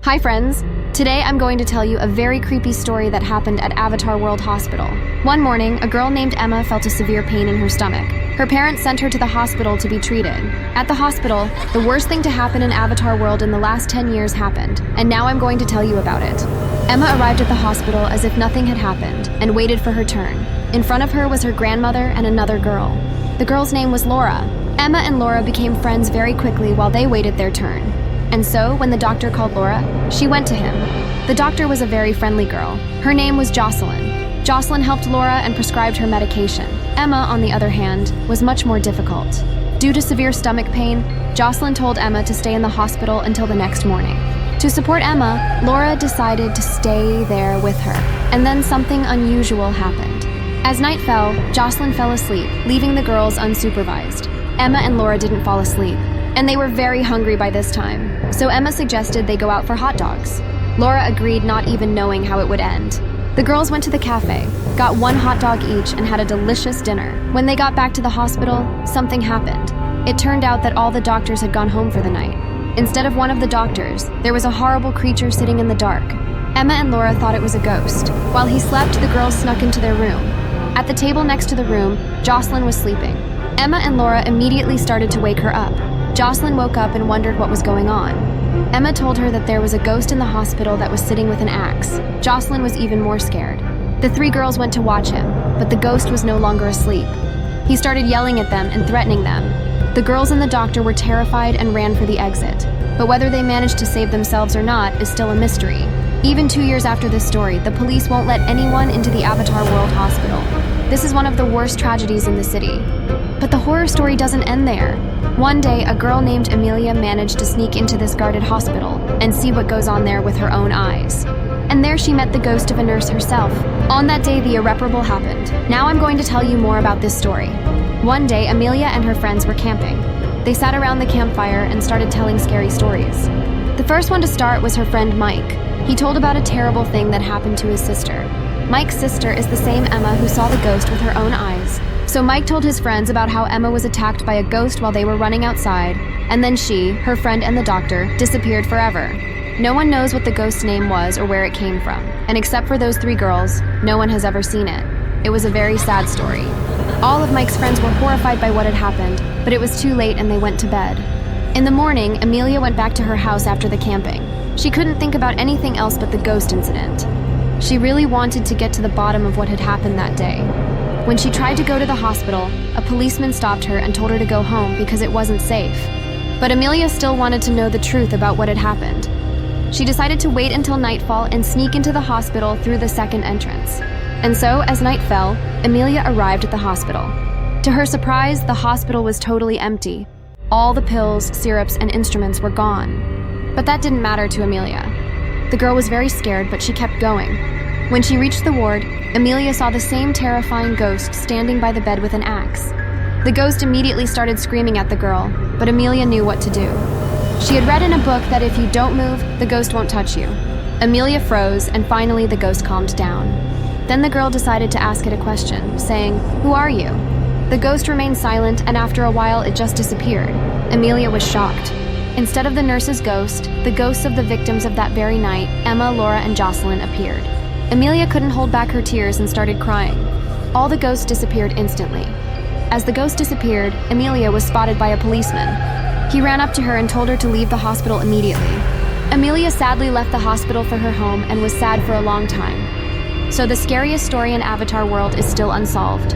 Hi friends! Today I'm going to tell you a very creepy story that happened at Avatar World Hospital. One morning, a girl named Emma felt a severe pain in her stomach. Her parents sent her to the hospital to be treated. At the hospital, the worst thing to happen in Avatar World in the last 10 years happened, and now I'm going to tell you about it. Emma arrived at the hospital as if nothing had happened and waited for her turn. In front of her was her grandmother and another girl. The girl's name was Laura. Emma and Laura became friends very quickly while they waited their turn. And so, when the doctor called Laura, she went to him. The doctor was a very friendly girl. Her name was Jocelyn. Jocelyn helped Laura and prescribed her medication. Emma, on the other hand, was much more difficult. Due to severe stomach pain, Jocelyn told Emma to stay in the hospital until the next morning. To support Emma, Laura decided to stay there with her. And then something unusual happened. As night fell, Jocelyn fell asleep, leaving the girls unsupervised. Emma and Laura didn't fall asleep, and they were very hungry by this time, so Emma suggested they go out for hot dogs. Laura agreed, not even knowing how it would end. The girls went to the cafe, got one hot dog each, and had a delicious dinner. When they got back to the hospital, something happened. It turned out that all the doctors had gone home for the night. Instead of one of the doctors, there was a horrible creature sitting in the dark. Emma and Laura thought it was a ghost. While he slept, the girls snuck into their room. At the table next to the room, Jocelyn was sleeping. Emma and Laura immediately started to wake her up. Jocelyn woke up and wondered what was going on. Emma told her that there was a ghost in the hospital that was sitting with an axe. Jocelyn was even more scared. The three girls went to watch him, but the ghost was no longer asleep. He started yelling at them and threatening them. The girls and the doctor were terrified and ran for the exit, but whether they managed to save themselves or not is still a mystery. Even 2 years after this story, the police won't let anyone into the Avatar World Hospital. This is one of the worst tragedies in the city. But the horror story doesn't end there. One day, a girl named Amelia managed to sneak into this guarded hospital and see what goes on there with her own eyes. And there she met the ghost of a nurse herself. On that day, the irreparable happened. Now I'm going to tell you more about this story. One day, Amelia and her friends were camping. They sat around the campfire and started telling scary stories. The first one to start was her friend Mike. He told about a terrible thing that happened to his sister. Mike's sister is the same Emma who saw the ghost with her own eyes. So Mike told his friends about how Emma was attacked by a ghost while they were running outside, and then she, her friend, and the doctor disappeared forever. No one knows what the ghost's name was or where it came from, and except for those three girls, no one has ever seen it. It was a very sad story. All of Mike's friends were horrified by what had happened, but it was too late and they went to bed. In the morning, Amelia went back to her house after the camping. She couldn't think about anything else but the ghost incident. She really wanted to get to the bottom of what had happened that day. When she tried to go to the hospital, a policeman stopped her and told her to go home because it wasn't safe. But Amelia still wanted to know the truth about what had happened. She decided to wait until nightfall and sneak into the hospital through the second entrance. And so, as night fell, Amelia arrived at the hospital. To her surprise, the hospital was totally empty. All the pills, syrups, and instruments were gone. But that didn't matter to Amelia. The girl was very scared, but she kept going. When she reached the ward, Amelia saw the same terrifying ghost standing by the bed with an axe. The ghost immediately started screaming at the girl, but Amelia knew what to do. She had read in a book that if you don't move, the ghost won't touch you. Amelia froze, and finally the ghost calmed down. Then the girl decided to ask it a question, saying, "Who are you?" The ghost remained silent, and after a while it just disappeared. Amelia was shocked. Instead of the nurse's ghost, the ghosts of the victims of that very night, Emma, Laura, and Jocelyn, appeared. Amelia couldn't hold back her tears and started crying. All the ghosts disappeared instantly. As the ghost disappeared, Amelia was spotted by a policeman. He ran up to her and told her to leave the hospital immediately. Amelia sadly left the hospital for her home and was sad for a long time. So the scariest story in Avatar World is still unsolved.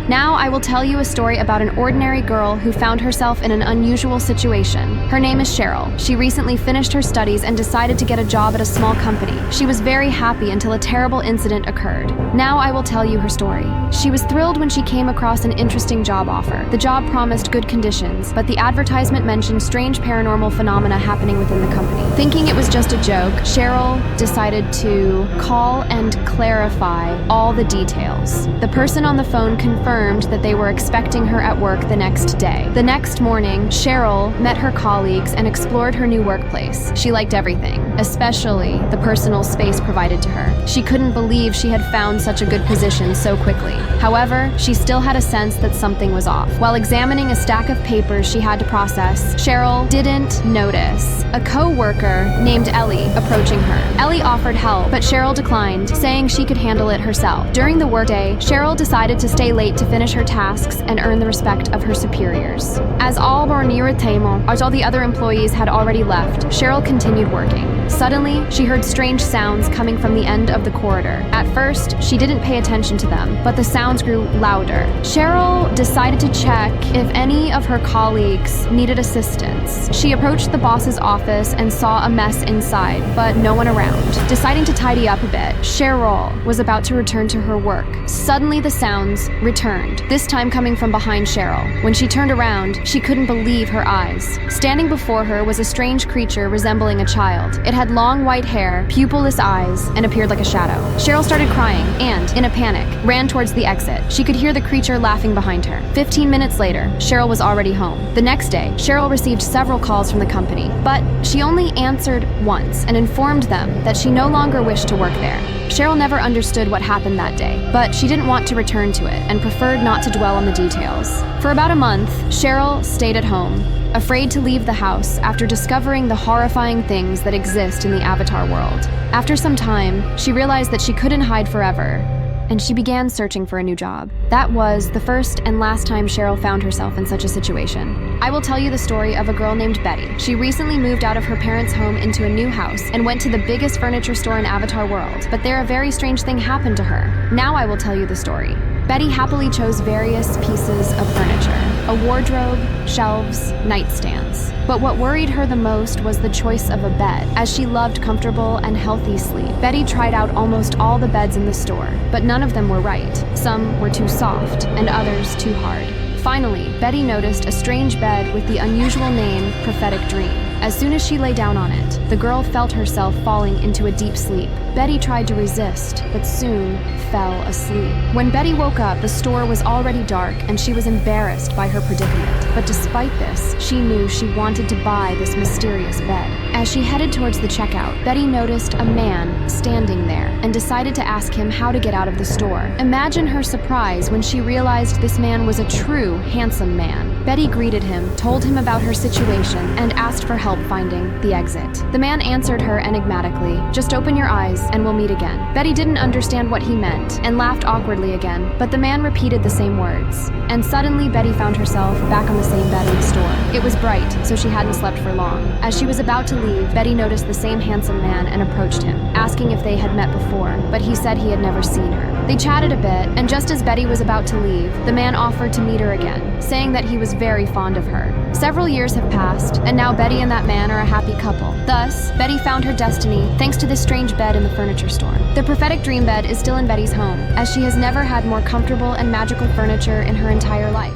Now I will tell you a story about an ordinary girl who found herself in an unusual situation. Her name is Cheryl. She recently finished her studies and decided to get a job at a small company. She was very happy until a terrible incident occurred. Now I will tell you her story. She was thrilled when she came across an interesting job offer. The job promised good conditions, but the advertisement mentioned strange paranormal phenomena happening within the company. Thinking it was just a joke, Cheryl decided to call and clarify all the details. The person on the phone confirmed confirmed that they were expecting her at work the next day. The next morning, Cheryl met her colleagues and explored her new workplace. She liked everything, especially the personal space provided to her. She couldn't believe she had found such a good position so quickly. However, she still had a sense that something was off. While examining a stack of papers she had to process, Cheryl didn't notice a co-worker named Ellie approaching her. Ellie offered help, but Cheryl declined, saying she could handle it herself. During the workday, Cheryl decided to stay late to finish her tasks and earn the respect of her superiors. As all the other employees had already left, Cheryl continued working. Suddenly, she heard strange sounds coming from the end of the corridor. At first, she didn't pay attention to them, but the sounds grew louder. Cheryl decided to check if any of her colleagues needed assistance. She approached the boss's office and saw a mess inside, but no one around. Deciding to tidy up a bit, Cheryl was about to return to her work. Suddenly, the sounds returned, this time coming from behind Cheryl. When she turned around, she couldn't believe her eyes. Standing before her was a strange creature resembling a child. It had long white hair, pupilless eyes, and appeared like a shadow. Cheryl started crying and, in a panic, ran towards the exit. She could hear the creature laughing behind her. 15 minutes later, Cheryl was already home. The next day, Cheryl received several calls from the company, but she only answered once and informed them that she no longer wished to work there. Cheryl never understood what happened that day, but she didn't want to return to it and preferred not to dwell on the details. For about a month, Cheryl stayed at home, afraid to leave the house after discovering the horrifying things that exist in the Avatar world. After some time, she realized that she couldn't hide forever, and she began searching for a new job. That was the first and last time Cheryl found herself in such a situation. I will tell you the story of a girl named Betty. She recently moved out of her parents' home into a new house and went to the biggest furniture store in Avatar world, but there a very strange thing happened to her. Now I will tell you the story. Betty happily chose various pieces of furniture: a wardrobe, shelves, nightstands. But what worried her the most was the choice of a bed, as she loved comfortable and healthy sleep. Betty tried out almost all the beds in the store, but none of them were right. Some were too soft, and others too hard. Finally, Betty noticed a strange bed with the unusual name Prophetic Dream. As soon as she lay down on it, the girl felt herself falling into a deep sleep. Betty tried to resist, but soon fell asleep. When Betty woke up, the store was already dark and she was embarrassed by her predicament. But despite this, she knew she wanted to buy this mysterious bed. As she headed towards the checkout, Betty noticed a man standing there and decided to ask him how to get out of the store. Imagine her surprise when she realized this man was a true, handsome man. Betty greeted him, told him about her situation, and asked for help finding the exit. The man answered her enigmatically, "Just open your eyes and we'll meet again." Betty didn't understand what he meant and laughed awkwardly again, but the man repeated the same words. And suddenly Betty found herself back on the same bed in the store. It was bright, so she hadn't slept for long. As she was about to leave, Betty noticed the same handsome man and approached him, asking if they had met before, but he said he had never seen her. They chatted a bit, and just as Betty was about to leave, the man offered to meet her again, saying that he was very fond of her. Several years have passed, and now Betty and that man are a happy couple. Thus, Betty found her destiny thanks to this strange bed in the furniture store. The Prophetic Dream bed is still in Betty's home, as she has never had more comfortable and magical furniture in her entire life.